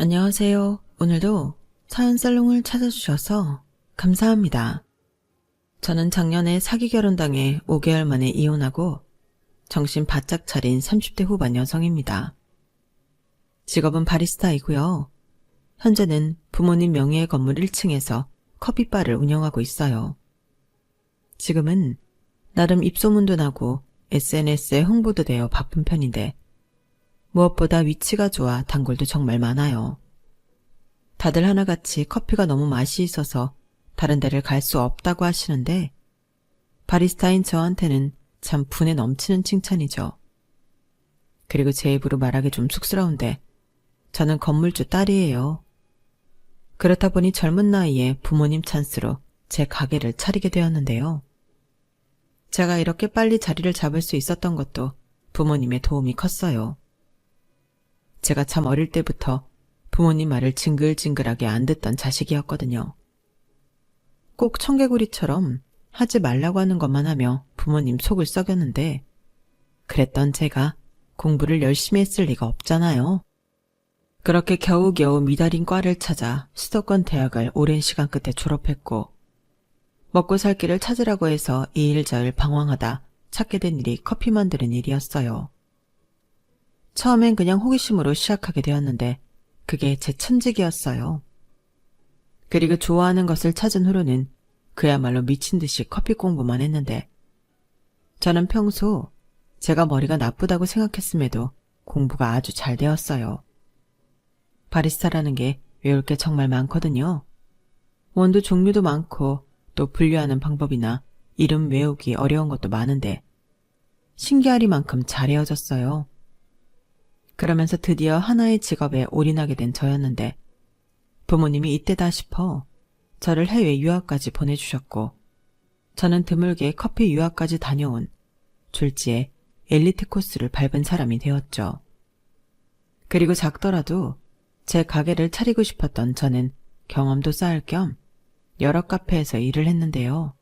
안녕하세요. 오늘도 사연살롱을 찾아주셔서 감사합니다. 저는 작년에 사기 결혼당해 5개월 만에 이혼하고 정신 바짝 차린 30대 후반 여성입니다. 직업은 바리스타이고요. 현재는 부모님 명의의 건물 1층에서 커피바를 운영하고 있어요. 지금은 나름 입소문도 나고 SNS에 홍보도 되어 바쁜 편인데 무엇보다 위치가 좋아 단골도 정말 많아요. 다들 하나같이 커피가 너무 맛이 있어서 다른 데를 갈 수 없다고 하시는데 바리스타인 저한테는 참 분에 넘치는 칭찬이죠. 그리고 제 입으로 말하기 좀 쑥스러운데 저는 건물주 딸이에요. 그렇다 보니 젊은 나이에 부모님 찬스로 제 가게를 차리게 되었는데요. 제가 이렇게 빨리 자리를 잡을 수 있었던 것도 부모님의 도움이 컸어요. 제가 참 어릴 때부터 부모님 말을 징글징글하게 안 듣던 자식이었거든요. 꼭 청개구리처럼 하지 말라고 하는 것만 하며 부모님 속을 썩였는데 그랬던 제가 공부를 열심히 했을 리가 없잖아요. 그렇게 겨우겨우 미달인 과를 찾아 수도권 대학을 오랜 시간 끝에 졸업했고 먹고 살 길을 찾으라고 해서 이 일 저 일 방황하다 찾게 된 일이 커피 만드는 일이었어요. 처음엔 그냥 호기심으로 시작하게 되었는데 그게 제 천직이었어요. 그리고 좋아하는 것을 찾은 후로는 그야말로 미친 듯이 커피 공부만 했는데 저는 평소 제가 머리가 나쁘다고 생각했음에도 공부가 아주 잘 되었어요. 바리스타라는 게 외울 게 정말 많거든요. 원두 종류도 많고 또 분류하는 방법이나 이름 외우기 어려운 것도 많은데 신기하리만큼 잘해어졌어요. 그러면서 드디어 하나의 직업에 올인하게 된 저였는데 부모님이 이때다 싶어 저를 해외 유학까지 보내주셨고 저는 드물게 커피 유학까지 다녀온 졸지에 엘리트 코스를 밟은 사람이 되었죠. 그리고 작더라도 제 가게를 차리고 싶었던 저는 경험도 쌓을 겸 여러 카페에서 일을 했는데요.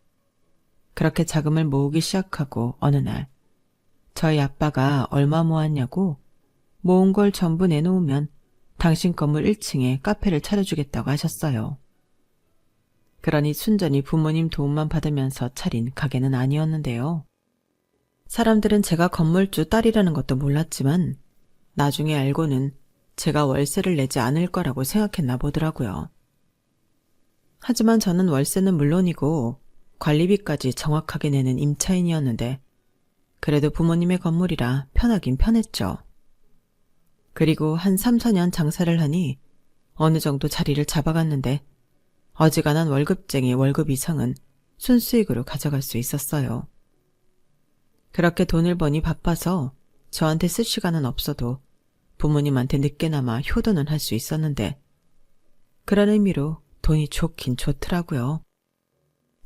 그렇게 자금을 모으기 시작하고 어느 날 저희 아빠가 얼마 모았냐고 모은 걸 전부 내놓으면 당신 건물 1층에 카페를 차려주겠다고 하셨어요. 그러니 순전히 부모님 도움만 받으면서 차린 가게는 아니었는데요. 사람들은 제가 건물주 딸이라는 것도 몰랐지만 나중에 알고는 제가 월세를 내지 않을 거라고 생각했나 보더라고요. 하지만 저는 월세는 물론이고 관리비까지 정확하게 내는 임차인이었는데 그래도 부모님의 건물이라 편하긴 편했죠. 그리고 한 3, 4년 장사를 하니 어느 정도 자리를 잡아갔는데 어지간한 월급쟁이 월급 이상은 순수익으로 가져갈 수 있었어요. 그렇게 돈을 버니 바빠서 저한테 쓸 시간은 없어도 부모님한테 늦게나마 효도는 할 수 있었는데 그런 의미로 돈이 좋긴 좋더라고요.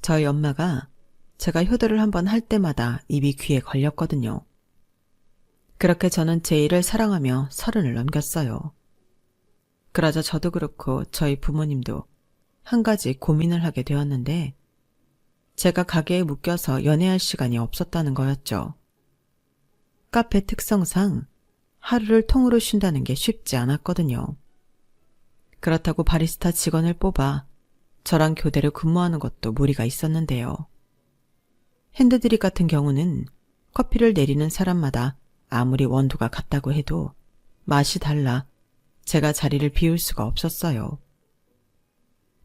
저희 엄마가 제가 효도를 한번 할 때마다 입이 귀에 걸렸거든요. 그렇게 저는 제 일을 사랑하며 30을 넘겼어요. 그러자 저도 그렇고 저희 부모님도 한 가지 고민을 하게 되었는데 제가 가게에 묶여서 연애할 시간이 없었다는 거였죠. 카페 특성상 하루를 통으로 쉰다는 게 쉽지 않았거든요. 그렇다고 바리스타 직원을 뽑아 저랑 교대로 근무하는 것도 무리가 있었는데요. 핸드드립 같은 경우는 커피를 내리는 사람마다 아무리 원두가 같다고 해도 맛이 달라 제가 자리를 비울 수가 없었어요.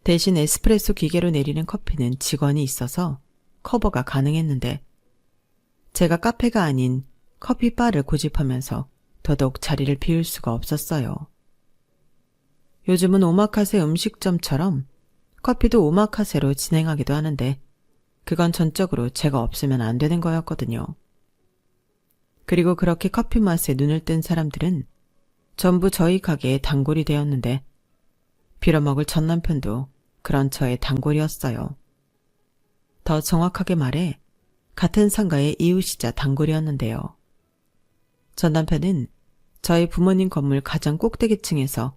대신 에스프레소 기계로 내리는 커피는 직원이 있어서 커버가 가능했는데 제가 카페가 아닌 커피바를 고집하면서 더더욱 자리를 비울 수가 없었어요. 요즘은 오마카세 음식점처럼 커피도 오마카세로 진행하기도 하는데 그건 전적으로 제가 없으면 안 되는 거였거든요. 그리고 그렇게 커피 맛에 눈을 뜬 사람들은 전부 저희 가게의 단골이 되었는데 빌어먹을 전 남편도 그런 저의 단골이었어요. 더 정확하게 말해 같은 상가의 이웃이자 단골이었는데요. 전 남편은 저희 부모님 건물 가장 꼭대기층에서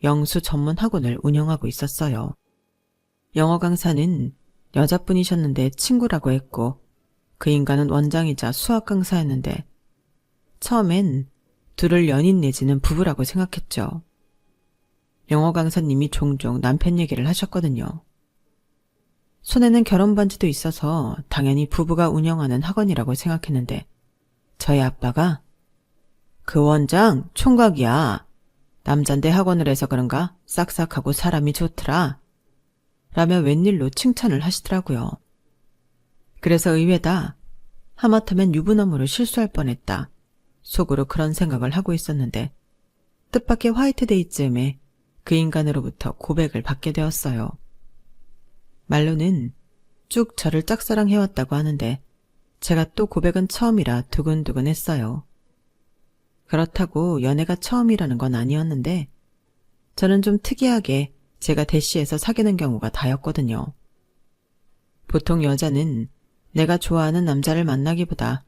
영수 전문 학원을 운영하고 있었어요. 영어 강사는 여자분이셨는데 친구라고 했고 그 인간은 원장이자 수학 강사였는데 처음엔 둘을 연인 내지는 부부라고 생각했죠. 영어 강사님이 종종 남편 얘기를 하셨거든요. 손에는 결혼 반지도 있어서 당연히 부부가 운영하는 학원이라고 생각했는데 저희 아빠가 그 원장 총각이야. 남잔데 학원을 해서 그런가 싹싹하고 사람이 좋더라. 라며 웬일로 칭찬을 하시더라고요. 그래서 의외다. 하마터면 유부남으로 실수할 뻔했다. 속으로 그런 생각을 하고 있었는데 뜻밖의 화이트데이쯤에 그 인간으로부터 고백을 받게 되었어요. 말로는 쭉 저를 짝사랑해왔다고 하는데 제가 또 고백은 처음이라 두근두근했어요. 그렇다고 연애가 처음이라는 건 아니었는데 저는 좀 특이하게 제가 대시해서 사귀는 경우가 다였거든요. 보통 여자는 내가 좋아하는 남자를 만나기보다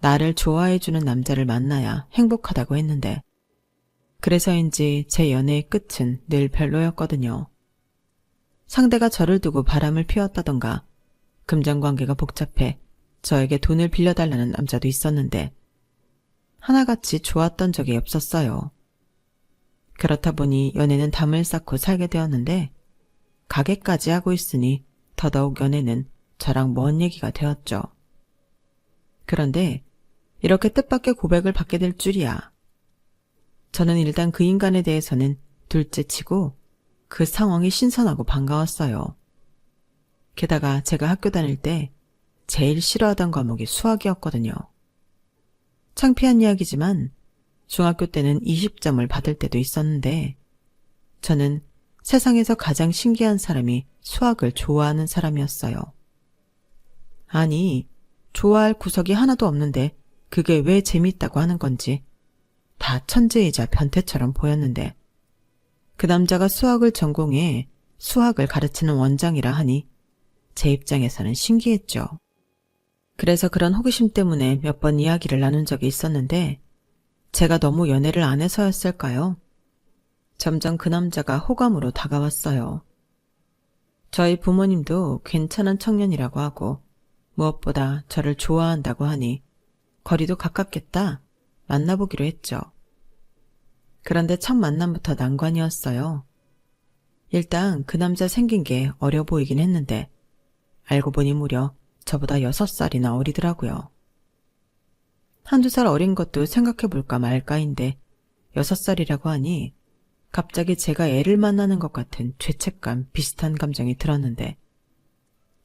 나를 좋아해주는 남자를 만나야 행복하다고 했는데 그래서인지 제 연애의 끝은 늘 별로였거든요. 상대가 저를 두고 바람을 피웠다던가 금전관계가 복잡해 저에게 돈을 빌려달라는 남자도 있었는데 하나같이 좋았던 적이 없었어요. 그렇다 보니 연애는 담을 쌓고 살게 되었는데 가게까지 하고 있으니 더더욱 연애는 저랑 먼 얘기가 되었죠. 그런데 이렇게 뜻밖의 고백을 받게 될 줄이야. 저는 일단 그 인간에 대해서는 둘째치고 그 상황이 신선하고 반가웠어요. 게다가 제가 학교 다닐 때 제일 싫어하던 과목이 수학이었거든요. 창피한 이야기지만 중학교 때는 20점을 받을 때도 있었는데 저는 세상에서 가장 신기한 사람이 수학을 좋아하는 사람이었어요. 아니, 좋아할 구석이 하나도 없는데 그게 왜 재밌다고 하는 건지 다 천재이자 변태처럼 보였는데 그 남자가 수학을 전공해 수학을 가르치는 원장이라 하니 제 입장에서는 신기했죠. 그래서 그런 호기심 때문에 몇 번 이야기를 나눈 적이 있었는데 제가 너무 연애를 안 해서였을까요? 점점 그 남자가 호감으로 다가왔어요. 저희 부모님도 괜찮은 청년이라고 하고 무엇보다 저를 좋아한다고 하니 거리도 가깝겠다 만나보기로 했죠. 그런데 첫 만남부터 난관이었어요. 일단 그 남자 생긴 게 어려 보이긴 했는데 알고 보니 무려 저보다 6살이나 어리더라고요. 한두 살 어린 것도 생각해볼까 말까인데 6살이라고 하니 갑자기 제가 애를 만나는 것 같은 죄책감 비슷한 감정이 들었는데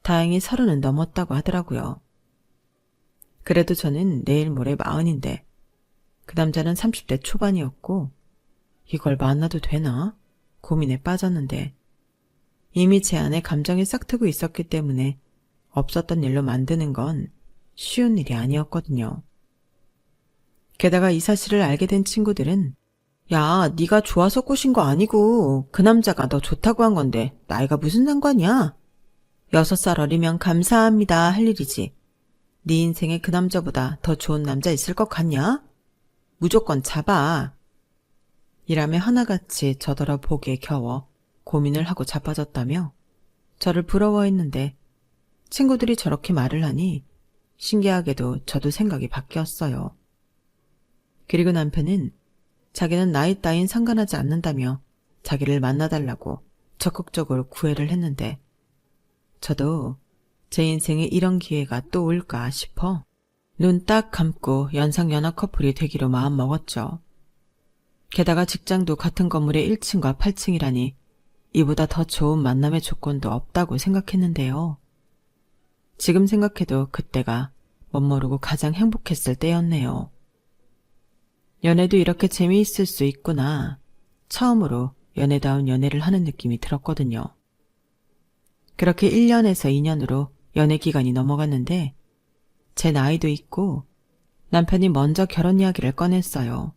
다행히 30은 넘었다고 하더라고요. 그래도 저는 내일 모레 40인데 그 남자는 30대 초반이었고 이걸 만나도 되나? 고민에 빠졌는데 이미 제 안에 감정이 싹트고 있었기 때문에 없었던 일로 만드는 건 쉬운 일이 아니었거든요. 게다가 이 사실을 알게 된 친구들은 야, 네가 좋아서 꼬신 거 아니고 그 남자가 너 좋다고 한 건데 나이가 무슨 상관이야? 6살 어리면 감사합니다 할 일이지. 네 인생에 그 남자보다 더 좋은 남자 있을 것 같냐? 무조건 잡아. 이라며 하나같이 저더러 보기에 겨워 고민을 하고 자빠졌다며 저를 부러워했는데 친구들이 저렇게 말을 하니 신기하게도 저도 생각이 바뀌었어요. 그리고 남편은 자기는 나이 따윈 상관하지 않는다며 자기를 만나달라고 적극적으로 구애를 했는데 저도 제 인생에 이런 기회가 또 올까 싶어 눈 딱 감고 연상연하 커플이 되기로 마음먹었죠. 게다가 직장도 같은 건물의 1층과 8층이라니 이보다 더 좋은 만남의 조건도 없다고 생각했는데요. 지금 생각해도 그때가 멋모르고 가장 행복했을 때였네요. 연애도 이렇게 재미있을 수 있구나. 처음으로 연애다운 연애를 하는 느낌이 들었거든요. 그렇게 1년에서 2년으로 연애 기간이 넘어갔는데 제 나이도 있고 남편이 먼저 결혼 이야기를 꺼냈어요.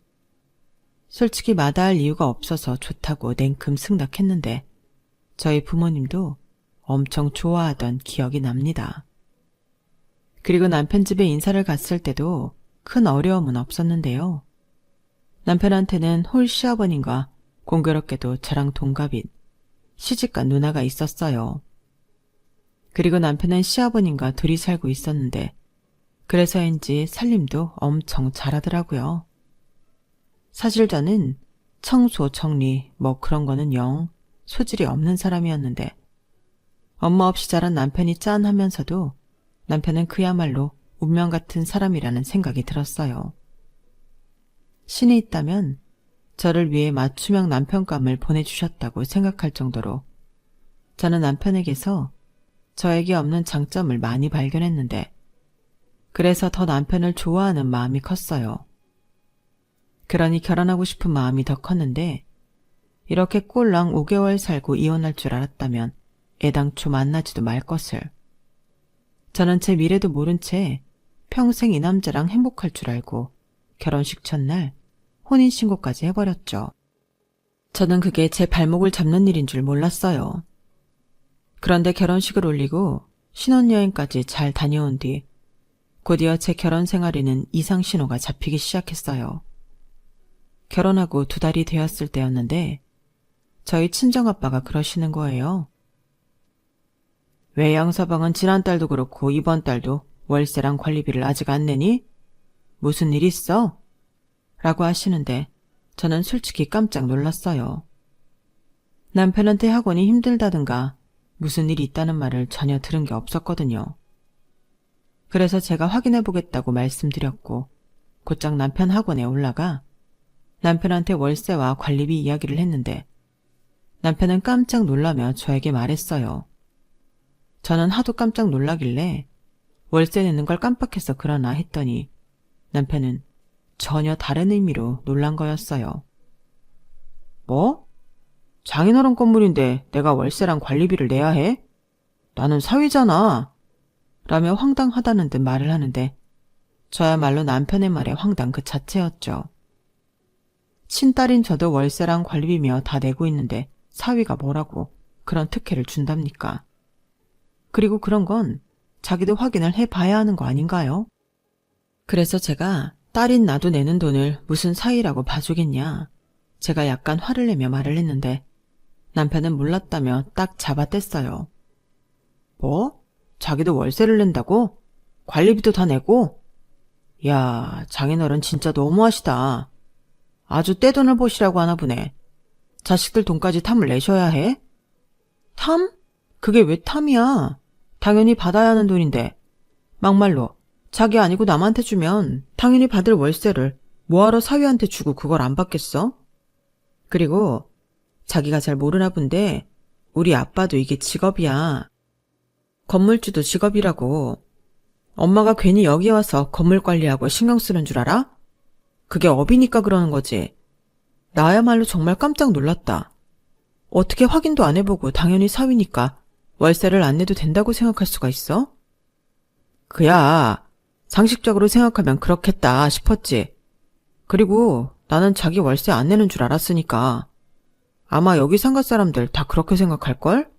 솔직히 마다할 이유가 없어서 좋다고 냉큼 승낙했는데 저희 부모님도 엄청 좋아하던 기억이 납니다. 그리고 남편 집에 인사를 갔을 때도 큰 어려움은 없었는데요. 남편한테는 홀 시아버님과 공교롭게도 저랑 동갑인 시집간 누나가 있었어요. 그리고 남편은 시아버님과 둘이 살고 있었는데 그래서인지 살림도 엄청 잘하더라고요. 사실 저는 청소, 정리 뭐 그런 거는 영 소질이 없는 사람이었는데 엄마 없이 자란 남편이 짠하면서도 남편은 그야말로 운명 같은 사람이라는 생각이 들었어요. 신이 있다면 저를 위해 맞춤형 남편감을 보내주셨다고 생각할 정도로 저는 남편에게서 저에게 없는 장점을 많이 발견했는데 그래서 더 남편을 좋아하는 마음이 컸어요. 그러니 결혼하고 싶은 마음이 더 컸는데 이렇게 꼴랑 5개월 살고 이혼할 줄 알았다면 애당초 만나지도 말 것을. 저는 제 미래도 모른 채 평생 이 남자랑 행복할 줄 알고 결혼식 첫날 혼인신고까지 해버렸죠. 저는 그게 제 발목을 잡는 일인 줄 몰랐어요. 그런데 결혼식을 올리고 신혼여행까지 잘 다녀온 뒤 곧이어 제 결혼 생활에는 이상 신호가 잡히기 시작했어요. 결혼하고 2달이 되었을 때였는데 저희 친정아빠가 그러시는 거예요. 왜 양서방은 지난달도 그렇고 이번 달도 월세랑 관리비를 아직 안 내니? 무슨 일 있어? 라고 하시는데 저는 솔직히 깜짝 놀랐어요. 남편한테 학원이 힘들다든가 무슨 일이 있다는 말을 전혀 들은 게 없었거든요. 그래서 제가 확인해 보겠다고 말씀드렸고 곧장 남편 학원에 올라가 남편한테 월세와 관리비 이야기를 했는데 남편은 깜짝 놀라며 저에게 말했어요. 저는 하도 깜짝 놀라길래 월세 내는 걸 깜빡해서 그러나 했더니 남편은 전혀 다른 의미로 놀란 거였어요. 뭐? 장인어른 건물인데 내가 월세랑 관리비를 내야 해? 나는 사위잖아. 라며 황당하다는 듯 말을 하는데 저야말로 남편의 말에 황당 그 자체였죠. 친딸인 저도 월세랑 관리비며 다 내고 있는데 사위가 뭐라고 그런 특혜를 준답니까? 그리고 그런 건 자기도 확인을 해봐야 하는 거 아닌가요? 그래서 제가 딸인 나도 내는 돈을 무슨 사위라고 봐주겠냐. 제가 약간 화를 내며 말을 했는데 남편은 몰랐다며 딱 잡아뗐어요. 뭐? 자기도 월세를 낸다고? 관리비도 다 내고? 야, 장인어른 진짜 너무하시다. 아주 떼돈을 보시라고 하나 보네. 자식들 돈까지 탐을 내셔야 해? 탐? 그게 왜 탐이야? 당연히 받아야 하는 돈인데. 막말로 자기 아니고 남한테 주면 당연히 받을 월세를 뭐하러 사위한테 주고 그걸 안 받겠어? 그리고 자기가 잘 모르나 본데 우리 아빠도 이게 직업이야. 건물주도 직업이라고. 엄마가 괜히 여기 와서 건물 관리하고 신경 쓰는 줄 알아? 그게 업이니까 그러는 거지. 나야말로 정말 깜짝 놀랐다. 어떻게 확인도 안 해보고 당연히 사위니까 월세를 안 내도 된다고 생각할 수가 있어? 그야 상식적으로 생각하면 그렇겠다 싶었지. 그리고 나는 자기 월세 안 내는 줄 알았으니까. 아마 여기 상가 사람들 다 그렇게 생각할걸?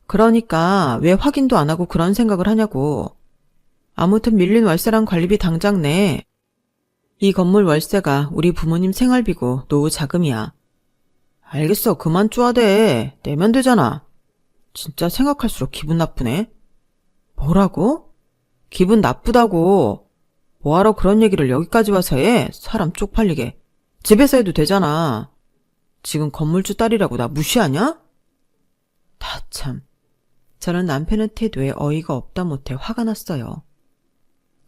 그러니까 왜 확인도 안 하고 그런 생각을 하냐고. 아무튼 밀린 월세랑 관리비 당장 내. 이 건물 월세가 우리 부모님 생활비고 노후 자금이야. 알겠어, 그만 쪼아대. 내면 되잖아. 진짜 생각할수록 기분 나쁘네. 뭐라고? 기분 나쁘다고. 뭐하러 그런 얘기를 여기까지 와서 해? 사람 쪽팔리게. 집에서 해도 되잖아. 지금 건물주 딸이라고 나 무시하냐? 다 참. 저는 남편의 태도에 어이가 없다 못해 화가 났어요.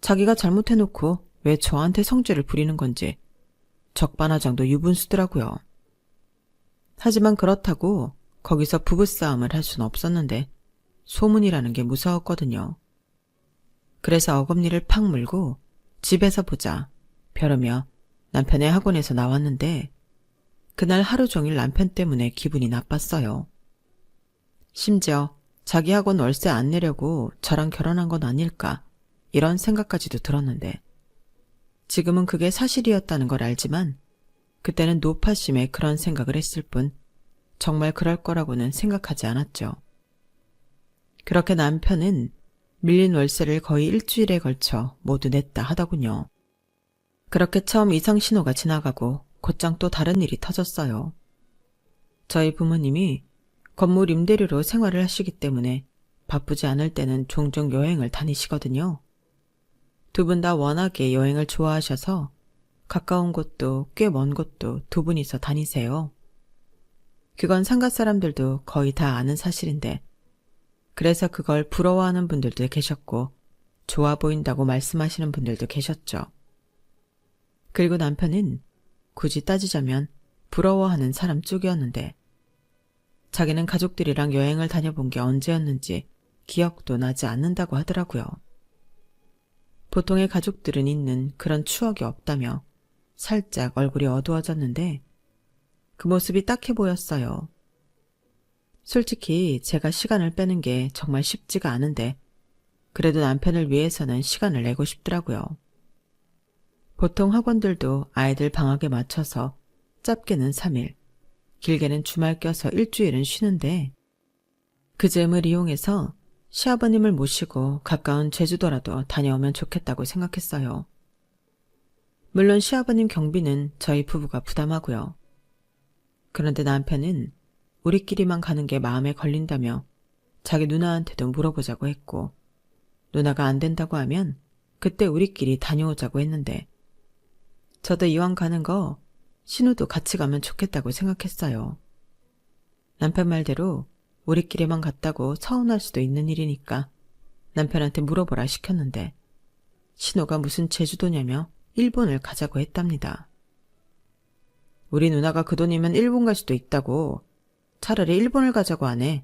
자기가 잘못해놓고 왜 저한테 성질을 부리는 건지 적반하장도 유분수더라고요. 하지만 그렇다고 거기서 부부싸움을 할 수는 없었는데 소문이라는 게 무서웠거든요. 그래서 어금니를 팍 물고 집에서 보자 벼르며 남편의 학원에서 나왔는데 그날 하루 종일 남편 때문에 기분이 나빴어요. 심지어 자기 학원 월세 안 내려고 저랑 결혼한 건 아닐까 이런 생각까지도 들었는데 지금은 그게 사실이었다는 걸 알지만 그때는 노파심에 그런 생각을 했을 뿐 정말 그럴 거라고는 생각하지 않았죠. 그렇게 남편은 밀린 월세를 거의 일주일에 걸쳐 모두 냈다 하더군요. 그렇게 처음 이상 신호가 지나가고 곧장 또 다른 일이 터졌어요. 저희 부모님이 건물 임대료로 생활을 하시기 때문에 바쁘지 않을 때는 종종 여행을 다니시거든요. 두 분 다 워낙에 여행을 좋아하셔서 가까운 곳도 꽤 먼 곳도 두 분이서 다니세요. 그건 상가 사람들도 거의 다 아는 사실인데, 그래서 그걸 부러워하는 분들도 계셨고 좋아 보인다고 말씀하시는 분들도 계셨죠. 그리고 남편은 굳이 따지자면 부러워하는 사람 쪽이었는데, 자기는 가족들이랑 여행을 다녀본 게 언제였는지 기억도 나지 않는다고 하더라고요. 보통의 가족들은 있는 그런 추억이 없다며 살짝 얼굴이 어두워졌는데 그 모습이 딱해 보였어요. 솔직히 제가 시간을 빼는 게 정말 쉽지가 않은데 그래도 남편을 위해서는 시간을 내고 싶더라고요. 보통 학원들도 아이들 방학에 맞춰서 짧게는 3일, 길게는 주말 껴서 일주일은 쉬는데 그 즈음을 이용해서 시아버님을 모시고 가까운 제주도라도 다녀오면 좋겠다고 생각했어요. 물론 시아버님 경비는 저희 부부가 부담하고요. 그런데 남편은 우리끼리만 가는 게 마음에 걸린다며 자기 누나한테도 물어보자고 했고, 누나가 안 된다고 하면 그때 우리끼리 다녀오자고 했는데, 저도 이왕 가는 거 신우도 같이 가면 좋겠다고 생각했어요. 남편 말대로 우리끼리만 갔다고 서운할 수도 있는 일이니까 남편한테 물어보라 시켰는데 신우가 무슨 제주도냐며 일본을 가자고 했답니다. 우리 누나가 그 돈이면 일본 갈 수도 있다고. 차라리 일본을 가자고 하네.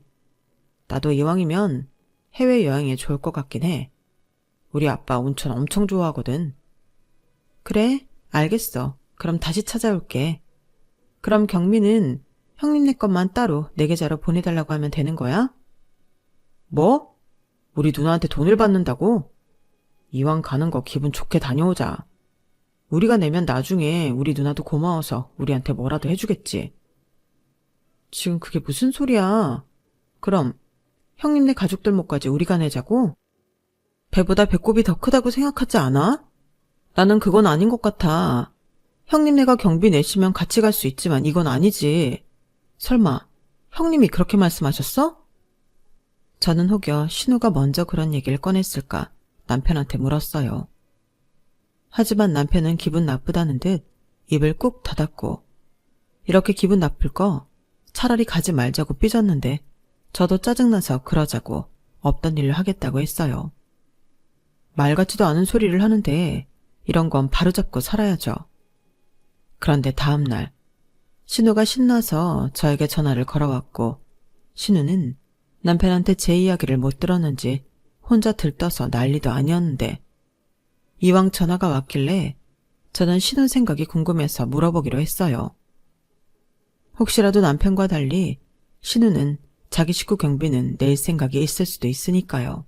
나도 이왕이면 해외여행에 좋을 것 같긴 해. 우리 아빠 온천 엄청 좋아하거든. 그래, 알겠어. 그럼 다시 찾아올게. 그럼 경미는 형님네 것만 따로 내 계좌로 보내달라고 하면 되는 거야? 뭐? 우리 누나한테 돈을 받는다고? 이왕 가는 거 기분 좋게 다녀오자. 우리가 내면 나중에 우리 누나도 고마워서 우리한테 뭐라도 해주겠지. 지금 그게 무슨 소리야? 그럼 형님네 가족들 몫까지 우리가 내자고? 배보다 배꼽이 더 크다고 생각하지 않아? 나는 그건 아닌 것 같아. 형님네가 경비 내시면 같이 갈 수 있지만 이건 아니지. 설마 형님이 그렇게 말씀하셨어? 저는 혹여 신우가 먼저 그런 얘기를 꺼냈을까 남편한테 물었어요. 하지만 남편은 기분 나쁘다는 듯 입을 꾹 닫았고, 이렇게 기분 나쁠 거 차라리 가지 말자고 삐졌는데 저도 짜증나서 그러자고 없던 일을 하겠다고 했어요. 말 같지도 않은 소리를 하는데 이런 건 바로잡고 살아야죠. 그런데 다음 날 신우가 신나서 저에게 전화를 걸어왔고, 신우는 남편한테 제 이야기를 못 들었는지 혼자 들떠서 난리도 아니었는데, 이왕 전화가 왔길래 저는 신우 생각이 궁금해서 물어보기로 했어요. 혹시라도 남편과 달리 신우는 자기 식구 경비는 낼 생각이 있을 수도 있으니까요.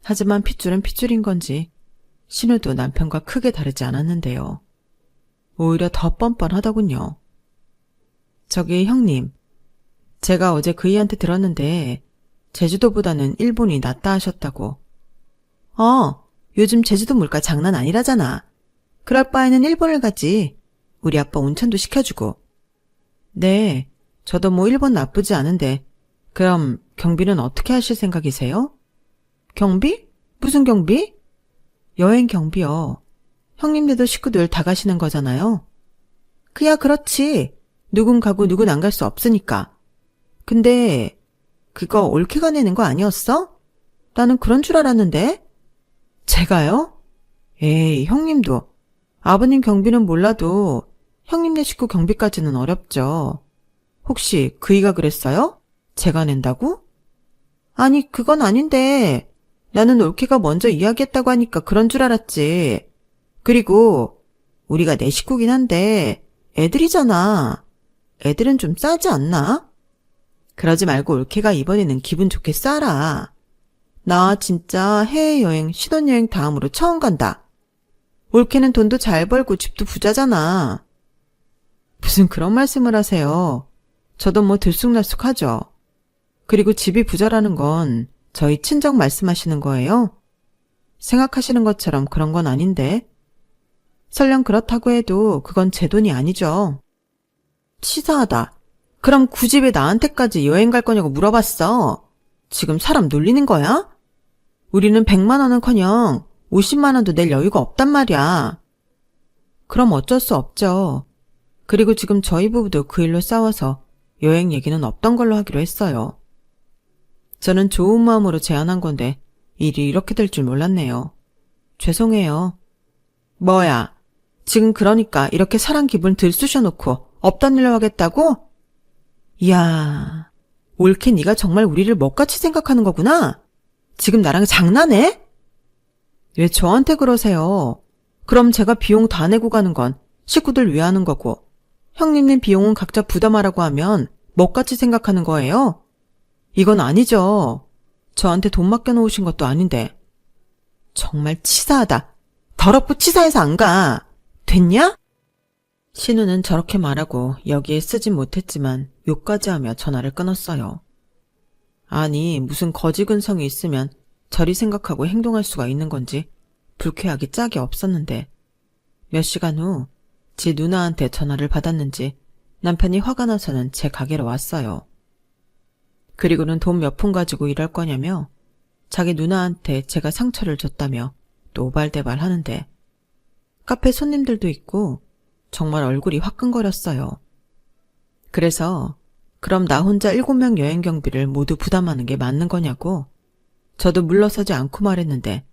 하지만 핏줄은 핏줄인 건지 신우도 남편과 크게 다르지 않았는데요. 오히려 더 뻔뻔하더군요. 저기 형님, 제가 어제 그이한테 들었는데 제주도보다는 일본이 낫다 하셨다고. 요즘 제주도 물가 장난 아니라잖아. 그럴 바에는 일본을 가지. 우리 아빠 온천도 시켜주고. 네, 저도 뭐 일본 나쁘지 않은데 그럼 경비는 어떻게 하실 생각이세요? 경비? 무슨 경비? 여행 경비요. 형님네도 식구들 다 가시는 거잖아요. 그야 그렇지. 누군 가고 누군 안 갈 수 없으니까. 근데 그거 올케가 내는 거 아니었어? 나는 그런 줄 알았는데. 제가요? 에이, 형님도. 아버님 경비는 몰라도 형님네 식구 경비까지는 어렵죠. 혹시 그이가 그랬어요? 제가 낸다고? 아니, 그건 아닌데 나는 올케가 먼저 이야기했다고 하니까 그런 줄 알았지. 그리고 우리가 내 식구긴 한데 애들이잖아. 애들은 좀 싸지 않나? 그러지 말고 올케가 이번에는 기분 좋게 싸라. 나 진짜 해외여행, 신혼여행 다음으로 처음 간다. 올케는 돈도 잘 벌고 집도 부자잖아. 무슨 그런 말씀을 하세요. 저도 뭐 들쑥날쑥하죠. 그리고 집이 부자라는 건 저희 친정 말씀하시는 거예요? 생각하시는 것처럼 그런 건 아닌데. 설령 그렇다고 해도 그건 제 돈이 아니죠. 치사하다. 그럼 굳이 왜 나한테까지 여행 갈 거냐고 물어봤어. 지금 사람 놀리는 거야? 우리는 100만 원은커녕 50만 원도 낼 여유가 없단 말이야. 그럼 어쩔 수 없죠. 그리고 지금 저희 부부도 그 일로 싸워서 여행 얘기는 없던 걸로 하기로 했어요. 저는 좋은 마음으로 제안한 건데 일이 이렇게 될 줄 몰랐네요. 죄송해요. 뭐야, 지금 그러니까 이렇게 사람 기분 들쑤셔놓고 없던 일로 하겠다고? 이야, 올케 네가 정말 우리를 먹같이 생각하는 거구나? 지금 나랑 장난해? 왜 저한테 그러세요? 그럼 제가 비용 다 내고 가는 건 식구들 위해 하는 거고 형님네 비용은 각자 부담하라고 하면 먹같이 생각하는 거예요? 이건 아니죠. 저한테 돈 맡겨놓으신 것도 아닌데. 정말 치사하다. 더럽고 치사해서 안 가. 됐냐? 신우는 저렇게 말하고 여기에 쓰진 못했지만 욕까지 하며 전화를 끊었어요. 아니, 무슨 거지근성이 있으면 저리 생각하고 행동할 수가 있는 건지 불쾌하기 짝이 없었는데 몇 시간 후 지 누나한테 전화를 받았는지 남편이 화가 나서는 제 가게로 왔어요. 그리고는 돈 몇 푼 가지고 이럴 거냐며 자기 누나한테 제가 상처를 줬다며 또 오발대발 하는데 카페 손님들도 있고 정말 얼굴이 화끈거렸어요. 그래서 그럼 나 혼자 7명 여행 경비를 모두 부담하는 게 맞는 거냐고 저도 물러서지 않고 말했는데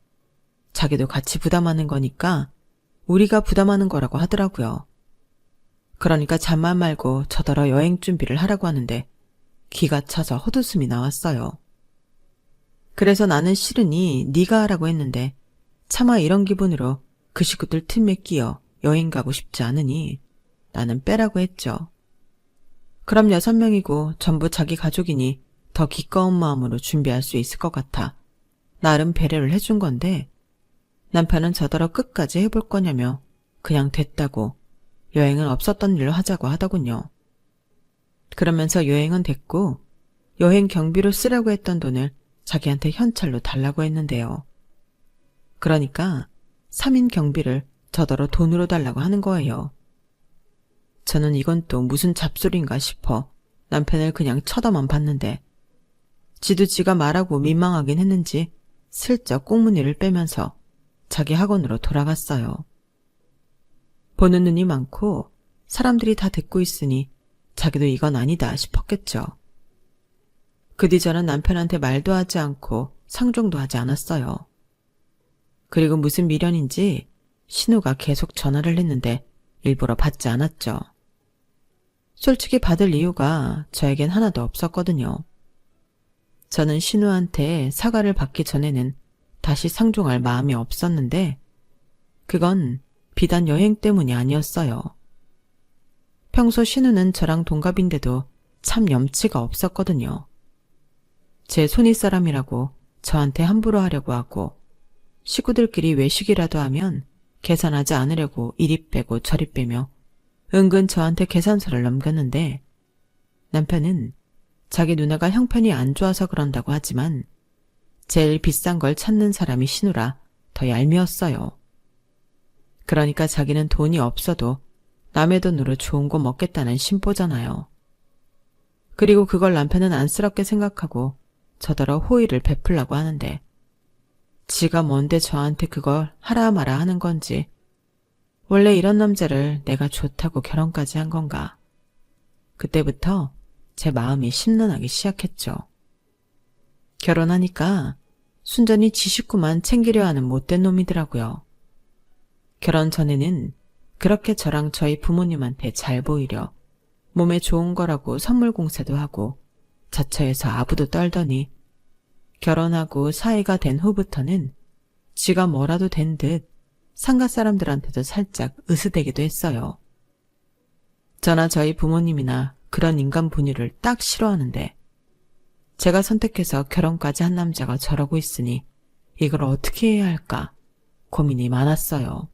자기도 같이 부담하는 거니까 우리가 부담하는 거라고 하더라고요. 그러니까 잠만 말고 저더러 여행 준비를 하라고 하는데 기가 차서 헛웃음이 나왔어요. 그래서 나는 싫으니 네가 하라고 했는데 차마 이런 기분으로 그 식구들 틈에 끼어 여행 가고 싶지 않으니 나는 빼라고 했죠. 그럼 6명이고 전부 자기 가족이니 더 기꺼운 마음으로 준비할 수 있을 것 같아 나름 배려를 해준 건데 남편은 저더러 끝까지 해볼 거냐며 그냥 됐다고 여행은 없었던 일로 하자고 하더군요. 그러면서 여행은 됐고 여행 경비로 쓰라고 했던 돈을 자기한테 현찰로 달라고 했는데요. 그러니까 3인 경비를 저더러 돈으로 달라고 하는 거예요. 저는 이건 또 무슨 잡소리인가 싶어 남편을 그냥 쳐다만 봤는데 지도 지가 말하고 민망하긴 했는지 슬쩍 꽁무니를 빼면서 자기 학원으로 돌아갔어요. 보는 눈이 많고 사람들이 다 듣고 있으니 자기도 이건 아니다 싶었겠죠. 그 뒤 저는 남편한테 말도 하지 않고 상종도 하지 않았어요. 그리고 무슨 미련인지 신우가 계속 전화를 했는데 일부러 받지 않았죠. 솔직히 받을 이유가 저에겐 하나도 없었거든요. 저는 신우한테 사과를 받기 전에는 다시 상종할 마음이 없었는데 그건 비단 여행 때문이 아니었어요. 평소 신우는 저랑 동갑인데도 참 염치가 없었거든요. 제 손윗사람이라고 저한테 함부로 하려고 하고 식구들끼리 외식이라도 하면 계산하지 않으려고 이리 빼고 저리 빼며 은근 저한테 계산서를 넘겼는데 남편은 자기 누나가 형편이 안 좋아서 그런다고 하지만 제일 비싼 걸 찾는 사람이 신우라 더 얄미웠어요. 그러니까 자기는 돈이 없어도 남의 돈으로 좋은 거 먹겠다는 심보잖아요. 그리고 그걸 남편은 안쓰럽게 생각하고 저더러 호의를 베풀라고 하는데 지가 뭔데 저한테 그걸 하라 마라 하는 건지 원래 이런 남자를 내가 좋다고 결혼까지 한 건가. 그때부터 제 마음이 심란하기 시작했죠. 결혼하니까 순전히 지 식구만 챙기려 하는 못된 놈이더라고요. 결혼 전에는 그렇게 저랑 저희 부모님한테 잘 보이려 몸에 좋은 거라고 선물 공세도 하고 자처해서 아부도 떨더니 결혼하고 사이가 된 후부터는 지가 뭐라도 된 듯 상가 사람들한테도 살짝 으스대기도 했어요. 저나 저희 부모님이나 그런 인간 분유를 딱 싫어하는데 제가 선택해서 결혼까지 한 남자가 저러고 있으니 이걸 어떻게 해야 할까 고민이 많았어요.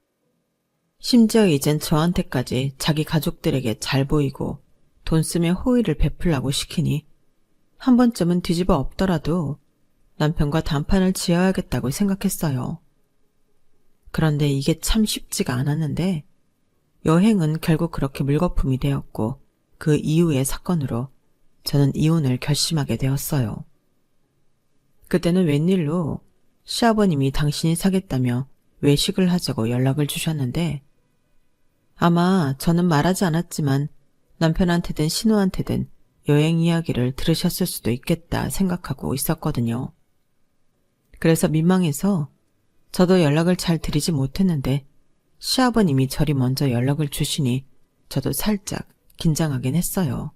심지어 이젠 저한테까지 자기 가족들에게 잘 보이고 돈 쓰며 호의를 베풀라고 시키니 한 번쯤은 뒤집어 엎더라도 남편과 단판을 지어야겠다고 생각했어요. 그런데 이게 참 쉽지가 않았는데 여행은 결국 그렇게 물거품이 되었고 그 이후의 사건으로 저는 이혼을 결심하게 되었어요. 그때는 웬일로 시아버님이 당신이 사겠다며 외식을 하자고 연락을 주셨는데 아마 저는 말하지 않았지만 남편한테든 신우한테든 여행 이야기를 들으셨을 수도 있겠다 생각하고 있었거든요. 그래서 민망해서 저도 연락을 잘 드리지 못했는데 시아버님이 저리 먼저 연락을 주시니 저도 살짝 긴장하긴 했어요.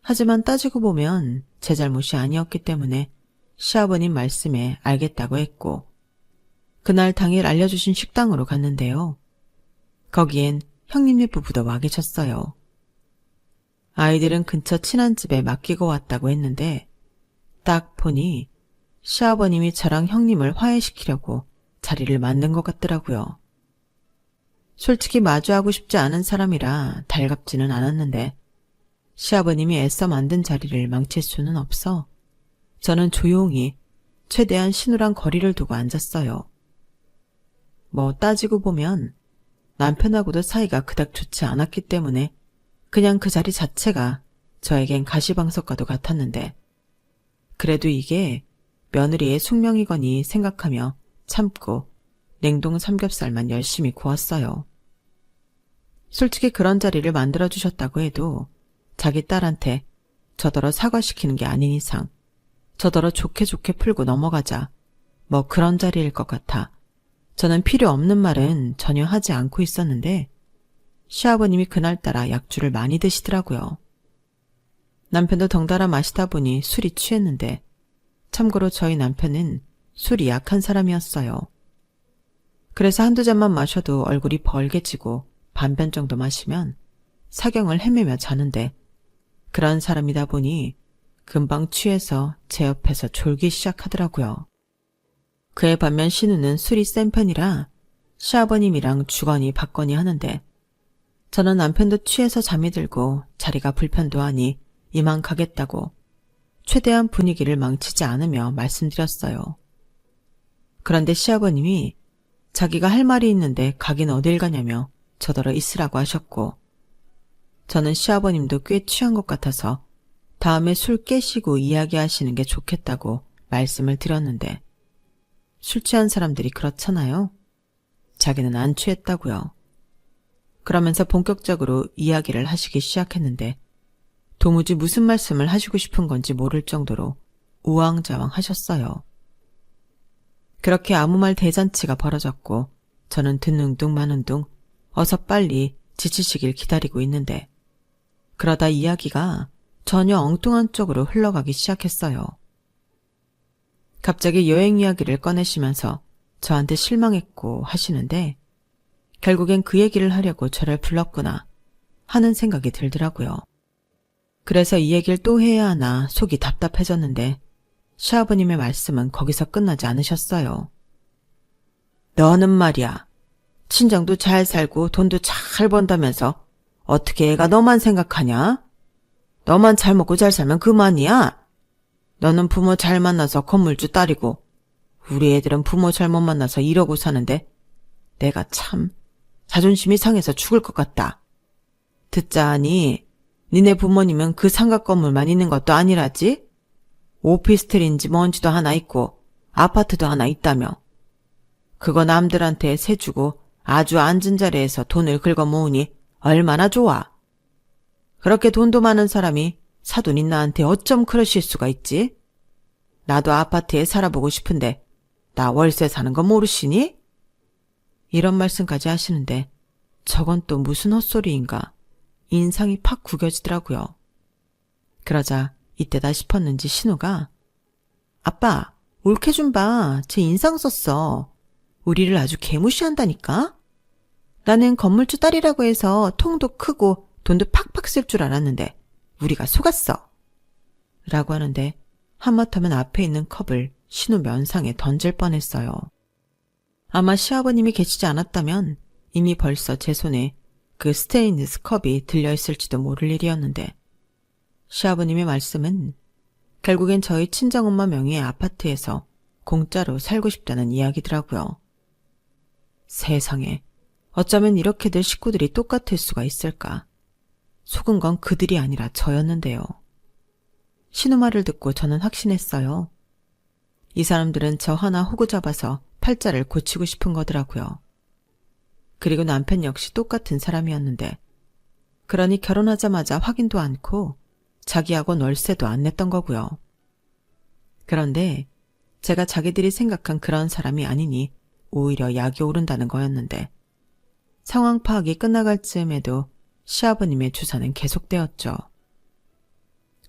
하지만 따지고 보면 제 잘못이 아니었기 때문에 시아버님 말씀에 알겠다고 했고 그날 당일 알려주신 식당으로 갔는데요. 거기엔 형님네 부부도 와 계셨어요. 아이들은 근처 친한 집에 맡기고 왔다고 했는데 딱 보니 시아버님이 저랑 형님을 화해시키려고 자리를 만든 것 같더라고요. 솔직히 마주하고 싶지 않은 사람이라 달갑지는 않았는데 시아버님이 애써 만든 자리를 망칠 수는 없어 저는 조용히 최대한 신우랑 거리를 두고 앉았어요. 뭐 따지고 보면 남편하고도 사이가 그닥 좋지 않았기 때문에 그냥 그 자리 자체가 저에겐 가시방석과도 같았는데 그래도 이게 며느리의 숙명이거니 생각하며 참고 냉동 삼겹살만 열심히 구웠어요. 솔직히 그런 자리를 만들어주셨다고 해도 자기 딸한테 저더러 사과시키는 게 아닌 이상 저더러 좋게 풀고 넘어가자 뭐 그런 자리일 것 같아 저는 필요 없는 말은 전혀 하지 않고 있었는데 시아버님이 그날따라 약주를 많이 드시더라고요. 남편도 덩달아 마시다 보니 술이 취했는데 참고로 저희 남편은 술이 약한 사람이었어요. 그래서 한두 잔만 마셔도 얼굴이 벌개지고 반변 정도 마시면 사경을 헤매며 자는데 그런 사람이다 보니 금방 취해서 제 옆에서 졸기 시작하더라고요. 그에 반면 신우는 술이 센 편이라 시아버님이랑 주거니 받거니 하는데 저는 남편도 취해서 잠이 들고 자리가 불편도 하니 이만 가겠다고 최대한 분위기를 망치지 않으며 말씀드렸어요. 그런데 시아버님이 자기가 할 말이 있는데 가긴 어딜 가냐며 저더러 있으라고 하셨고 저는 시아버님도 꽤 취한 것 같아서 다음에 술 깨시고 이야기하시는 게 좋겠다고 말씀을 드렸는데 술 취한 사람들이 그렇잖아요. 자기는 안 취했다고요. 그러면서 본격적으로 이야기를 하시기 시작했는데 도무지 무슨 말씀을 하시고 싶은 건지 모를 정도로 우왕좌왕 하셨어요. 그렇게 아무 말 대잔치가 벌어졌고 저는 듣는 둥 마는 둥 어서 빨리 지치시길 기다리고 있는데 그러다 이야기가 전혀 엉뚱한 쪽으로 흘러가기 시작했어요. 갑자기 여행 이야기를 꺼내시면서 저한테 실망했고 하시는데 결국엔 그 얘기를 하려고 저를 불렀구나 하는 생각이 들더라고요. 그래서 이 얘기를 또 해야 하나 속이 답답해졌는데 시아버님의 말씀은 거기서 끝나지 않으셨어요. 너는 말이야. 친정도 잘 살고 돈도 잘 번다면서 어떻게 애가 너만 생각하냐? 너만 잘 먹고 잘 살면 그만이야. 너는 부모 잘 만나서 건물주 딸이고 우리 애들은 부모 잘못 만나서 이러고 사는데 내가 참 자존심이 상해서 죽을 것 같다. 듣자 하니 니네 부모님은 그 상가 건물만 있는 것도 아니라지? 오피스텔인지 뭔지도 하나 있고 아파트도 하나 있다며. 그거 남들한테 세 주고 아주 앉은 자리에서 돈을 긁어 모으니 얼마나 좋아. 그렇게 돈도 많은 사람이 사돈인 나한테 어쩜 그러실 수가 있지? 나도 아파트에 살아보고 싶은데 나 월세 사는 거 모르시니? 이런 말씀까지 하시는데 저건 또 무슨 헛소리인가 인상이 팍 구겨지더라고요. 그러자 이때다 싶었는지 신우가 아빠 올케 좀 봐. 쟤 인상 썼어. 우리를 아주 개무시한다니까? 나는 건물주 딸이라고 해서 통도 크고 돈도 팍팍 쓸 줄 알았는데 우리가 속았어. 라고 하는데 하마터면 앞에 있는 컵을 신우 면상에 던질 뻔했어요. 아마 시아버님이 계시지 않았다면 이미 벌써 제 손에 그 스테인리스 컵이 들려있을지도 모를 일이었는데 시아버님의 말씀은 결국엔 저희 친정엄마 명의의 아파트에서 공짜로 살고 싶다는 이야기더라고요. 세상에 어쩌면 이렇게들 식구들이 똑같을 수가 있을까. 속은 건 그들이 아니라 저였는데요. 신우 말을 듣고 저는 확신했어요. 이 사람들은 저 하나 호구 잡아서 팔자를 고치고 싶은 거더라고요. 그리고 남편 역시 똑같은 사람이었는데, 그러니 결혼하자마자 확인도 않고 자기하고 월세도 안 냈던 거고요. 그런데 제가 자기들이 생각한 그런 사람이 아니니 오히려 약이 오른다는 거였는데, 상황 파악이 끝나갈 즈음에도 시아버님의 주사는 계속되었죠.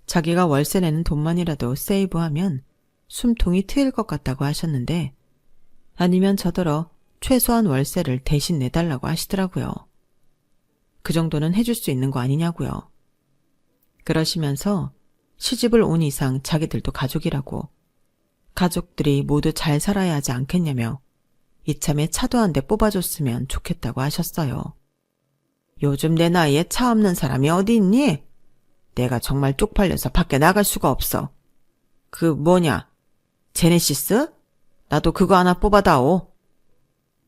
자기가 월세 내는 돈만이라도 세이브하면 숨통이 트일 것 같다고 하셨는데, 아니면 저더러 최소한 월세를 대신 내달라고 하시더라고요. 그 정도는 해줄 수 있는 거 아니냐고요. 그러시면서 시집을 온 이상 자기들도 가족이라고, 가족들이 모두 잘 살아야 하지 않겠냐며 이참에 차도 한 대 뽑아줬으면 좋겠다고 하셨어요. 요즘 내 나이에 차 없는 사람이 어디 있니? 내가 정말 쪽팔려서 밖에 나갈 수가 없어. 그 뭐냐? 제네시스? 나도 그거 하나 뽑아다오.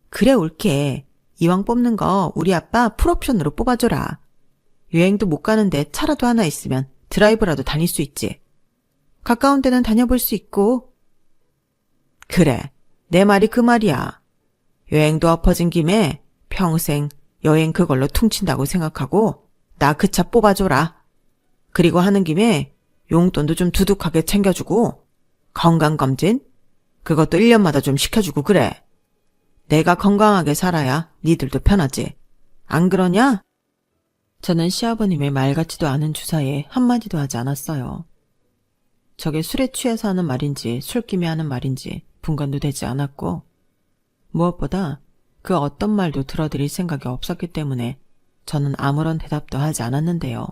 그래 올게. 이왕 뽑는 거 우리 아빠 풀옵션으로 뽑아줘라. 여행도 못 가는데 차라도 하나 있으면 드라이브라도 다닐 수 있지. 가까운 데는 다녀볼 수 있고. 그래, 내 말이 그 말이야. 여행도 엎어진 김에 평생 여행 그걸로 퉁친다고 생각하고 나 그 차 뽑아줘라. 그리고 하는 김에 용돈도 좀 두둑하게 챙겨주고 건강검진? 그것도 1년마다 좀 시켜주고 그래. 내가 건강하게 살아야 니들도 편하지. 안 그러냐? 저는 시아버님의 말 같지도 않은 주사에 한마디도 하지 않았어요. 저게 술에 취해서 하는 말인지 술김에 하는 말인지 분간도 되지 않았고, 무엇보다 그 어떤 말도 들어드릴 생각이 없었기 때문에 저는 아무런 대답도 하지 않았는데요.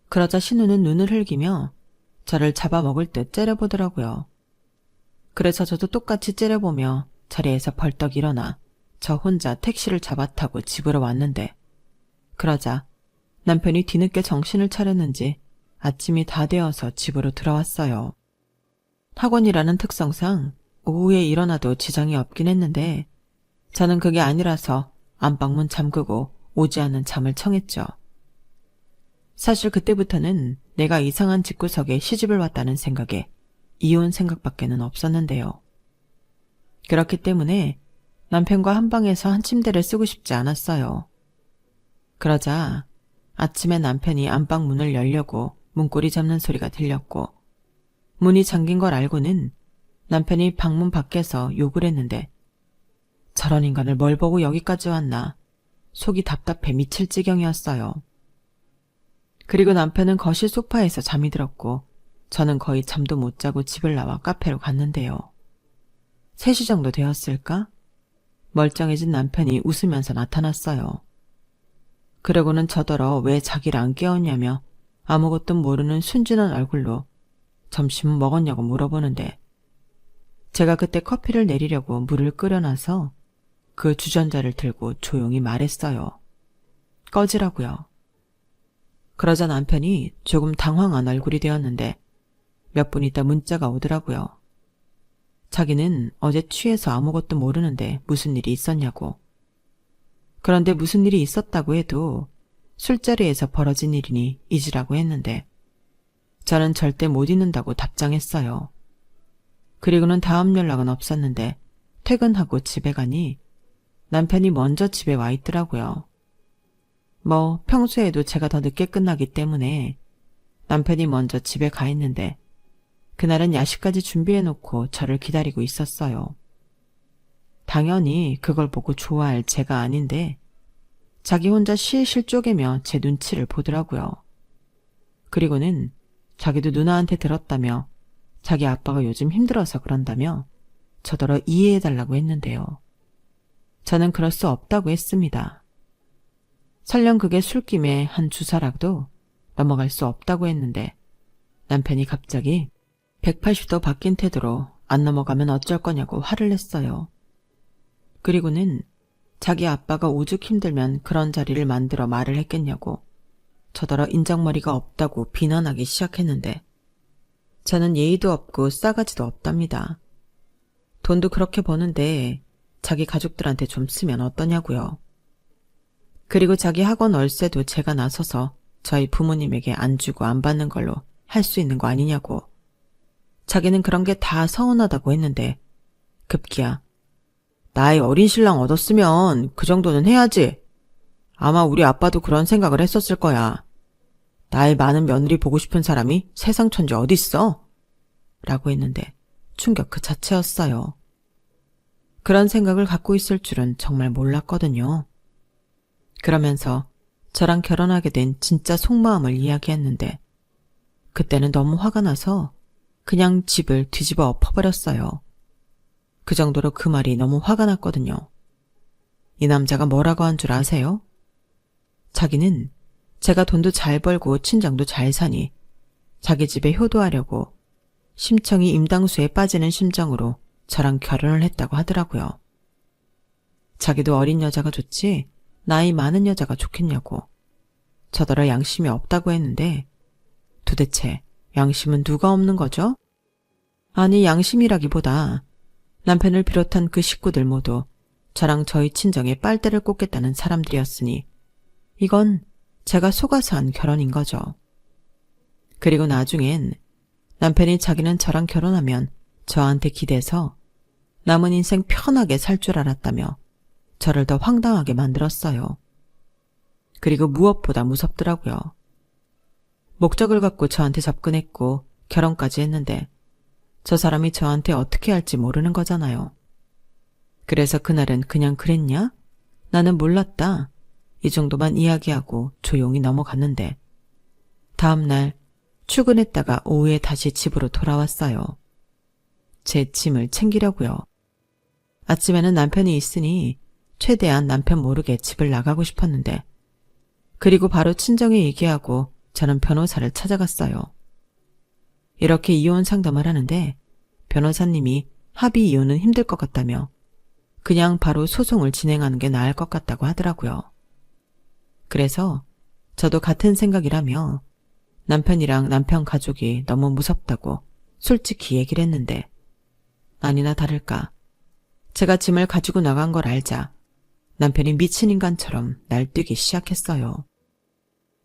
그러자 신우는 눈을 흘기며 저를 잡아먹을 듯 째려보더라고요. 그래서 저도 똑같이 째려보며 자리에서 벌떡 일어나 저 혼자 택시를 잡아 타고 집으로 왔는데, 그러자 남편이 뒤늦게 정신을 차렸는지 아침이 다 되어서 집으로 들어왔어요. 학원이라는 특성상 오후에 일어나도 지장이 없긴 했는데, 저는 그게 아니라서 안방문 잠그고 오지 않는 잠을 청했죠. 사실 그때부터는 내가 이상한 집구석에 시집을 왔다는 생각에 이혼 생각밖에는 없었는데요. 그렇기 때문에 남편과 한 방에서 한 침대를 쓰고 싶지 않았어요. 그러자 아침에 남편이 안방 문을 열려고 문고리 잡는 소리가 들렸고, 문이 잠긴 걸 알고는 남편이 방문 밖에서 욕을 했는데, 저런 인간을 뭘 보고 여기까지 왔나 속이 답답해 미칠 지경이었어요. 그리고 남편은 거실 소파에서 잠이 들었고 저는 거의 잠도 못 자고 집을 나와 카페로 갔는데요. 3시 정도 되었을까? 멀쩡해진 남편이 웃으면서 나타났어요. 그러고는 저더러 왜 자기를 안 깨웠냐며 아무것도 모르는 순진한 얼굴로 점심은 먹었냐고 물어보는데, 제가 그때 커피를 내리려고 물을 끓여놔서 그 주전자를 들고 조용히 말했어요. 꺼지라고요. 그러자 남편이 조금 당황한 얼굴이 되었는데 몇 분 있다 문자가 오더라고요. 자기는 어제 취해서 아무것도 모르는데 무슨 일이 있었냐고. 그런데 무슨 일이 있었다고 해도 술자리에서 벌어진 일이니 잊으라고 했는데, 저는 절대 못 잊는다고 답장했어요. 그리고는 다음 연락은 없었는데 퇴근하고 집에 가니 남편이 먼저 집에 와 있더라고요. 뭐 평소에도 제가 더 늦게 끝나기 때문에 남편이 먼저 집에 가 있는데, 그날은 야식까지 준비해놓고 저를 기다리고 있었어요. 당연히 그걸 보고 좋아할 제가 아닌데 자기 혼자 실실 쪼개며 제 눈치를 보더라고요. 그리고는 자기도 누나한테 들었다며 자기 아빠가 요즘 힘들어서 그런다며 저더러 이해해달라고 했는데요. 저는 그럴 수 없다고 했습니다. 설령 그게 술김에 한 주사라도 넘어갈 수 없다고 했는데 남편이 갑자기 180도 바뀐 태도로 안 넘어가면 어쩔 거냐고 화를 냈어요. 그리고는 자기 아빠가 오죽 힘들면 그런 자리를 만들어 말을 했겠냐고 저더러 인정머리가 없다고 비난하기 시작했는데, 저는 예의도 없고 싸가지도 없답니다. 돈도 그렇게 버는데 자기 가족들한테 좀 쓰면 어떠냐고요. 그리고 자기 학원 월세도 제가 나서서 저희 부모님에게 안 주고 안 받는 걸로 할 수 있는 거 아니냐고. 자기는 그런 게 다 서운하다고 했는데 급기야 나이 어린 신랑 얻었으면 그 정도는 해야지. 아마 우리 아빠도 그런 생각을 했었을 거야. 나이 많은 며느리 보고 싶은 사람이 세상 천지 어딨어? 라고 했는데 충격 그 자체였어요. 그런 생각을 갖고 있을 줄은 정말 몰랐거든요. 그러면서 저랑 결혼하게 된 진짜 속마음을 이야기했는데 그때는 너무 화가 나서 그냥 집을 뒤집어 엎어버렸어요. 그 정도로 그 말이 너무 화가 났거든요. 이 남자가 뭐라고 한 줄 아세요? 자기는 제가 돈도 잘 벌고 친정도 잘 사니 자기 집에 효도하려고 심청이 임당수에 빠지는 심정으로 저랑 결혼을 했다고 하더라고요. 자기도 어린 여자가 좋지 나이 많은 여자가 좋겠냐고 저더러 양심이 없다고 했는데 도대체 양심은 누가 없는 거죠? 아니 양심이라기보다 남편을 비롯한 그 식구들 모두 저랑 저희 친정에 빨대를 꽂겠다는 사람들이었으니 이건 제가 속아서 한 결혼인 거죠. 그리고 나중엔 남편이 자기는 저랑 결혼하면 저한테 기대서 남은 인생 편하게 살 줄 알았다며 저를 더 황당하게 만들었어요. 그리고 무엇보다 무섭더라고요. 목적을 갖고 저한테 접근했고 결혼까지 했는데 저 사람이 저한테 어떻게 할지 모르는 거잖아요. 그래서 그날은 그냥 그랬냐? 나는 몰랐다. 이 정도만 이야기하고 조용히 넘어갔는데 다음날 출근했다가 오후에 다시 집으로 돌아왔어요. 제 짐을 챙기려고요. 아침에는 남편이 있으니 최대한 남편 모르게 집을 나가고 싶었는데 그리고 바로 친정에 얘기하고 저는 변호사를 찾아갔어요. 이렇게 이혼 상담을 하는데 변호사님이 합의 이혼은 힘들 것 같다며 그냥 바로 소송을 진행하는 게 나을 것 같다고 하더라고요. 그래서 저도 같은 생각이라며 남편이랑 남편 가족이 너무 무섭다고 솔직히 얘기를 했는데 아니나 다를까 제가 짐을 가지고 나간 걸 알자 남편이 미친 인간처럼 날뛰기 시작했어요.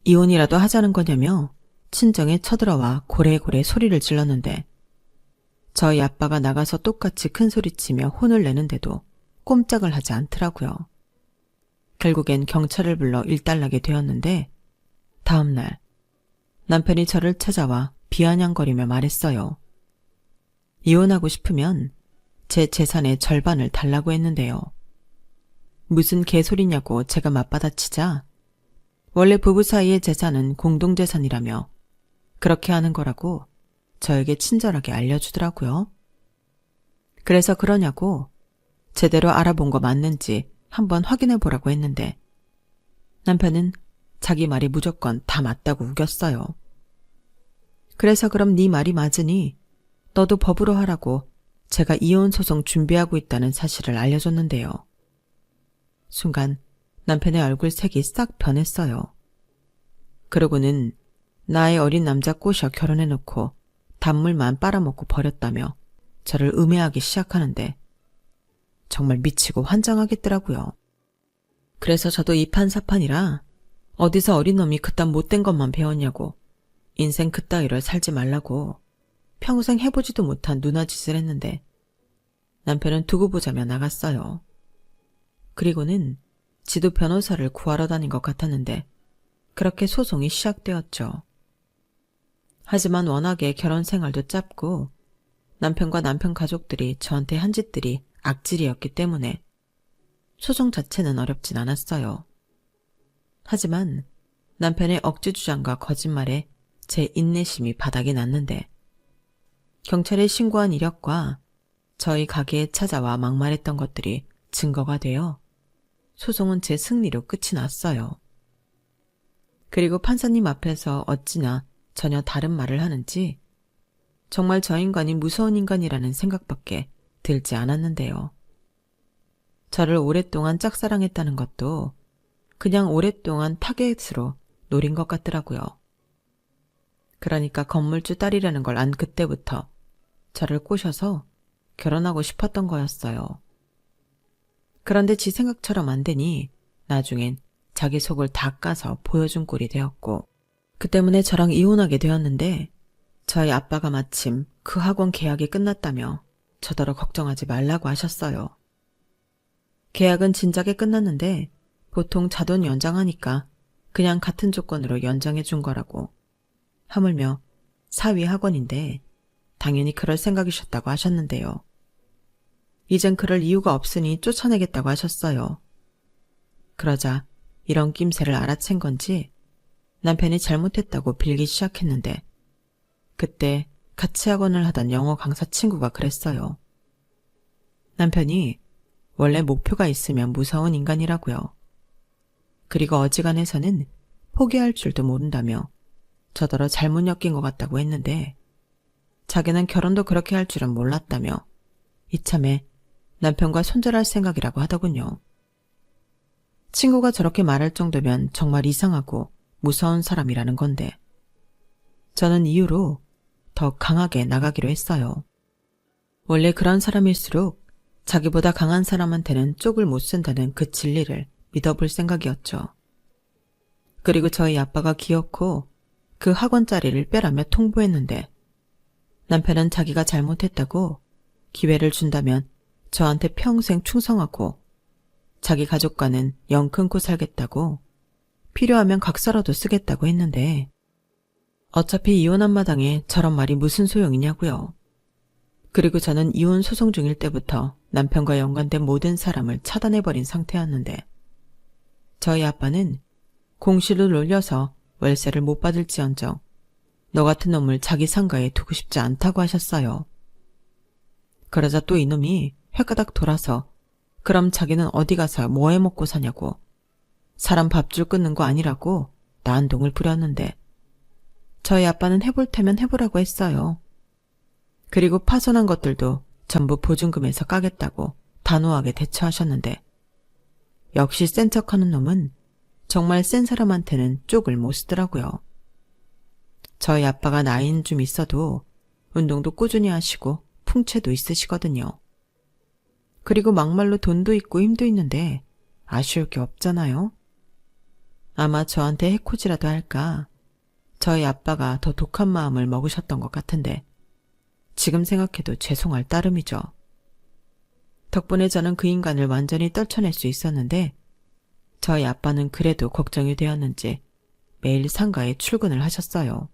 이혼이라도 하자는 거냐며 친정에 쳐들어와 고래고래 소리를 질렀는데 저희 아빠가 나가서 똑같이 큰 소리치며 혼을 내는데도 꼼짝을 하지 않더라고요. 결국엔 경찰을 불러 일단락이 되었는데 다음날 남편이 저를 찾아와 비아냥거리며 말했어요. 이혼하고 싶으면 제 재산의 절반을 달라고 했는데요. 무슨 개소리냐고 제가 맞받아치자 원래 부부 사이의 재산은 공동재산이라며 그렇게 하는 거라고 저에게 친절하게 알려주더라고요. 그래서 그러냐고 제대로 알아본 거 맞는지 한번 확인해 보라고 했는데 남편은 자기 말이 무조건 다 맞다고 우겼어요. 그래서 그럼 네 말이 맞으니 너도 법으로 하라고 제가 이혼 소송 준비하고 있다는 사실을 알려줬는데요. 순간 남편의 얼굴 색이 싹 변했어요. 그러고는 나의 어린 남자 꼬셔 결혼해놓고 단물만 빨아먹고 버렸다며 저를 음해하기 시작하는데 정말 미치고 환장하겠더라고요. 그래서 저도 이판사판이라 어디서 어린 놈이 그딴 못된 것만 배웠냐고 인생 그따위를 살지 말라고 평생 해보지도 못한 누나짓을 했는데 남편은 두고 보자며 나갔어요. 그리고는 지도 변호사를 구하러 다닌 것 같았는데 그렇게 소송이 시작되었죠. 하지만 워낙에 결혼 생활도 짧고 남편과 남편 가족들이 저한테 한 짓들이 악질이었기 때문에 소송 자체는 어렵진 않았어요. 하지만 남편의 억지 주장과 거짓말에 제 인내심이 바닥이 났는데 경찰에 신고한 이력과 저희 가게에 찾아와 막말했던 것들이 증거가 되어 소송은 제 승리로 끝이 났어요. 그리고 판사님 앞에서 어찌나 전혀 다른 말을 하는지 정말 저 인간이 무서운 인간이라는 생각밖에 들지 않았는데요. 저를 오랫동안 짝사랑했다는 것도 그냥 오랫동안 타겟으로 노린 것 같더라고요. 그러니까 건물주 딸이라는 걸 안 그때부터 저를 꼬셔서 결혼하고 싶었던 거였어요. 그런데 지 생각처럼 안 되니 나중엔 자기 속을 다 까서 보여준 꼴이 되었고 그 때문에 저랑 이혼하게 되었는데 저희 아빠가 마침 그 학원 계약이 끝났다며 저더러 걱정하지 말라고 하셨어요. 계약은 진작에 끝났는데 보통 자돈 연장하니까 그냥 같은 조건으로 연장해 준 거라고. 하물며 사위 학원인데 당연히 그럴 생각이셨다고 하셨는데요. 이젠 그럴 이유가 없으니 쫓아내겠다고 하셨어요. 그러자 이런 낌새를 알아챈 건지 남편이 잘못했다고 빌기 시작했는데 그때 같이 학원을 하던 영어 강사 친구가 그랬어요. 남편이 원래 목표가 있으면 무서운 인간이라고요. 그리고 어지간해서는 포기할 줄도 모른다며 저더러 잘못 엮인 것 같다고 했는데 자기는 결혼도 그렇게 할 줄은 몰랐다며 이참에 남편과 손절할 생각이라고 하더군요. 친구가 저렇게 말할 정도면 정말 이상하고 무서운 사람이라는 건데 저는 이후로 더 강하게 나가기로 했어요. 원래 그런 사람일수록 자기보다 강한 사람한테는 쪽을 못 쓴다는 그 진리를 믿어볼 생각이었죠. 그리고 저희 아빠가 기어코 그 학원 자리를 빼라며 통보했는데 남편은 자기가 잘못했다고 기회를 준다면 저한테 평생 충성하고 자기 가족과는 영 끊고 살겠다고 필요하면 각서라도 쓰겠다고 했는데 어차피 이혼한 마당에 저런 말이 무슨 소용이냐고요. 그리고 저는 이혼 소송 중일 때부터 남편과 연관된 모든 사람을 차단해버린 상태였는데 저희 아빠는 공시를 놀려서 월세를 못 받을지언정 너 같은 놈을 자기 상가에 두고 싶지 않다고 하셨어요. 그러자 또 이놈이 횟가닥 돌아서 그럼 자기는 어디 가서 뭐 해먹고 사냐고 사람 밥줄 끊는 거 아니라고 난동을 부렸는데 저희 아빠는 해볼 테면 해보라고 했어요. 그리고 파손한 것들도 전부 보증금에서 까겠다고 단호하게 대처하셨는데 역시 센 척하는 놈은 정말 센 사람한테는 쪽을 못 쓰더라고요. 저희 아빠가 나이는 좀 있어도 운동도 꾸준히 하시고 풍채도 있으시거든요. 그리고 막말로 돈도 있고 힘도 있는데 아쉬울 게 없잖아요. 아마 저한테 해코지라도 할까 저희 아빠가 더 독한 마음을 먹으셨던 것 같은데 지금 생각해도 죄송할 따름이죠. 덕분에 저는 그 인간을 완전히 떨쳐낼 수 있었는데 저희 아빠는 그래도 걱정이 되었는지 매일 상가에 출근을 하셨어요.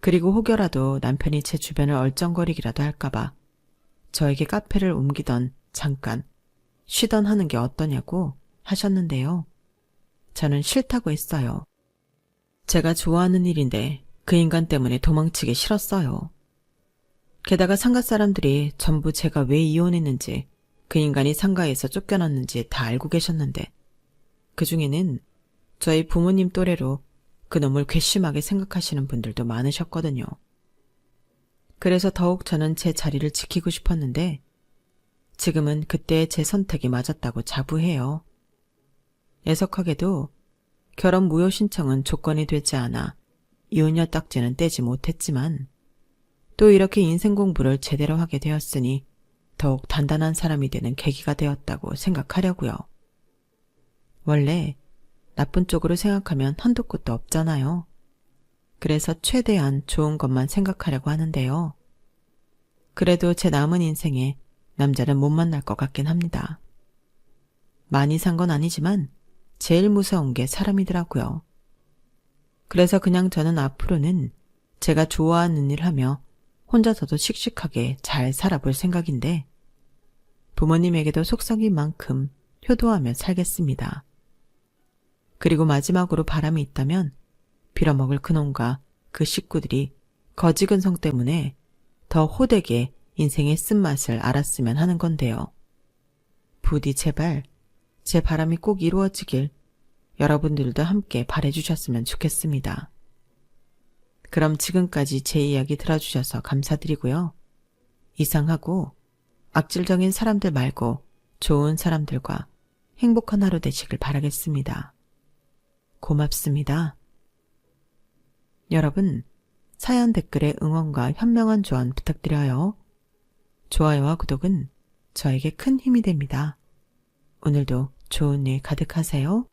그리고 혹여라도 남편이 제 주변을 얼쩡거리기라도 할까봐 저에게 카페를 옮기던 잠깐 쉬던 하는 게 어떠냐고 하셨는데요. 저는 싫다고 했어요. 제가 좋아하는 일인데 그 인간 때문에 도망치기 싫었어요. 게다가 상가 사람들이 전부 제가 왜 이혼했는지 그 인간이 상가에서 쫓겨났는지 다 알고 계셨는데 그중에는 저희 부모님 또래로 그놈을 괘씸하게 생각하시는 분들도 많으셨거든요. 그래서 더욱 저는 제 자리를 지키고 싶었는데 지금은 그때의 제 선택이 맞았다고 자부해요. 애석하게도 결혼 무효 신청은 조건이 되지 않아 이혼녀 딱지는 떼지 못했지만 또 이렇게 인생 공부를 제대로 하게 되었으니 더욱 단단한 사람이 되는 계기가 되었다고 생각하려고요. 원래 나쁜 쪽으로 생각하면 한도 끝도 없잖아요. 그래서 최대한 좋은 것만 생각하려고 하는데요. 그래도 제 남은 인생에 남자는 못 만날 것 같긴 합니다. 많이 산 건 아니지만 제일 무서운 게 사람이더라고요. 그래서 그냥 저는 앞으로는 제가 좋아하는 일 하며 혼자서도 씩씩하게 잘 살아볼 생각인데 부모님에게도 속썩인 만큼 효도하며 살겠습니다. 그리고 마지막으로 바람이 있다면 빌어먹을 그놈과 그 식구들이 거지근성 때문에 더 호되게 인생의 쓴맛을 알았으면 하는 건데요. 부디 제발 제 바람이 꼭 이루어지길 여러분들도 함께 바라주셨으면 좋겠습니다. 그럼 지금까지 제 이야기 들어주셔서 감사드리고요. 이상하고 악질적인 사람들 말고 좋은 사람들과 행복한 하루 되시길 바라겠습니다. 고맙습니다. 여러분, 사연 댓글에 응원과 현명한 조언 부탁드려요. 좋아요와 구독은 저에게 큰 힘이 됩니다. 오늘도 좋은 일 가득하세요.